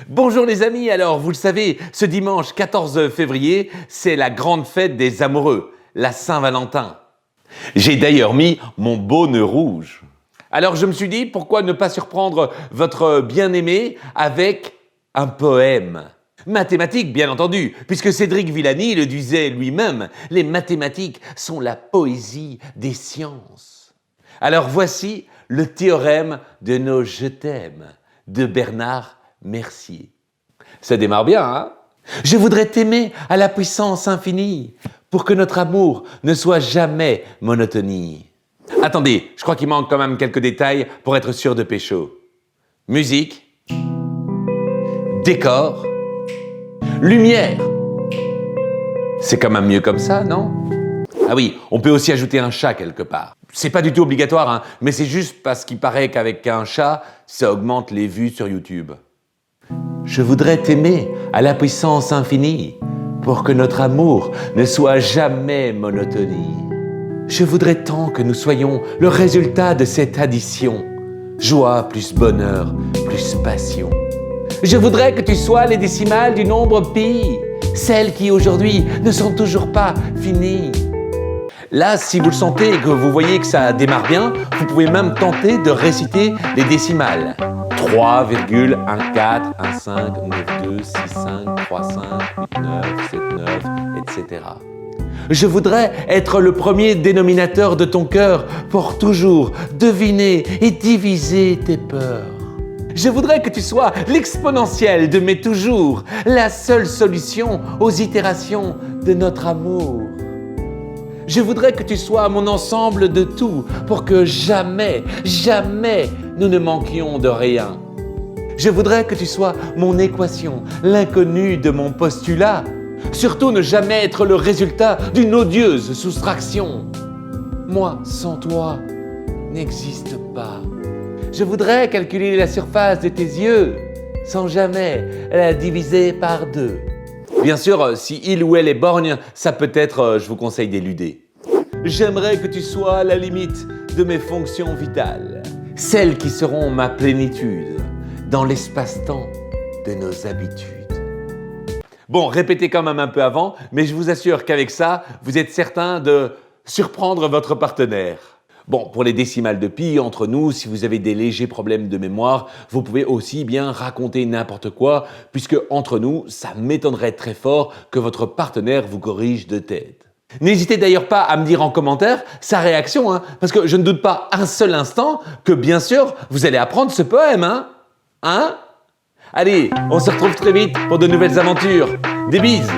Bonjour les amis, alors vous le savez, ce dimanche 14 février, c'est la grande fête des amoureux, la Saint-Valentin. J'ai d'ailleurs mis mon beau nœud rouge. Alors je me suis dit, pourquoi ne pas surprendre votre bien-aimé avec un poème? Mathématiques, bien entendu, puisque Cédric Villani le disait lui-même, les mathématiques sont la poésie des sciences. Alors voici le théorème de nos je t'aime de Bernard Mercier. Ça démarre bien, hein? Je voudrais t'aimer à la puissance infinie pour que notre amour ne soit jamais monotonie. Attendez, je crois qu'il manque quand même quelques détails pour être sûr de pécho. Musique, décor, lumière. C'est quand même mieux comme ça, non? Ah oui, on peut aussi ajouter un chat quelque part. C'est pas du tout obligatoire, hein, mais c'est juste parce qu'il paraît qu'avec un chat, ça augmente les vues sur YouTube. Je voudrais t'aimer à la puissance infinie pour que notre amour ne soit jamais monotonie. Je voudrais tant que nous soyons le résultat de cette addition. Joie plus bonheur plus passion. Je voudrais que tu sois les décimales du nombre pi, celles qui aujourd'hui ne sont toujours pas finies. Là, si vous le sentez et que vous voyez que ça démarre bien, vous pouvez même tenter de réciter les décimales. 3,14,15,5,9,2,6,5,3,5,8,9,7,9, etc. Je voudrais être le premier dénominateur de ton cœur pour toujours deviner et diviser tes peurs. Je voudrais que tu sois l'exponentielle de mes toujours, la seule solution aux itérations de notre amour. Je voudrais que tu sois mon ensemble de tout pour que jamais, jamais nous ne manquions de rien. Je voudrais que tu sois mon équation, l'inconnu de mon postulat. Surtout ne jamais être le résultat d'une odieuse soustraction. Moi, sans toi, n'existe pas. Je voudrais calculer la surface de tes yeux sans jamais la diviser par deux. Bien sûr, si il ou elle est borgne, ça peut être, je vous conseille d'éluder. J'aimerais que tu sois la limite de mes fonctions vitales, celles qui seront ma plénitude dans l'espace-temps de nos habitudes. Bon, répétez quand même un peu avant, mais je vous assure qu'avec ça, vous êtes certain de surprendre votre partenaire. Bon, pour les décimales de pi, entre nous, si vous avez des légers problèmes de mémoire, vous pouvez aussi bien raconter n'importe quoi, puisque entre nous, ça m'étonnerait très fort que votre partenaire vous corrige de tête. N'hésitez d'ailleurs pas à me dire en commentaire sa réaction, hein, parce que je ne doute pas un seul instant que, bien sûr, vous allez apprendre ce poème, hein? Allez, on se retrouve très vite pour de nouvelles aventures. Des bises!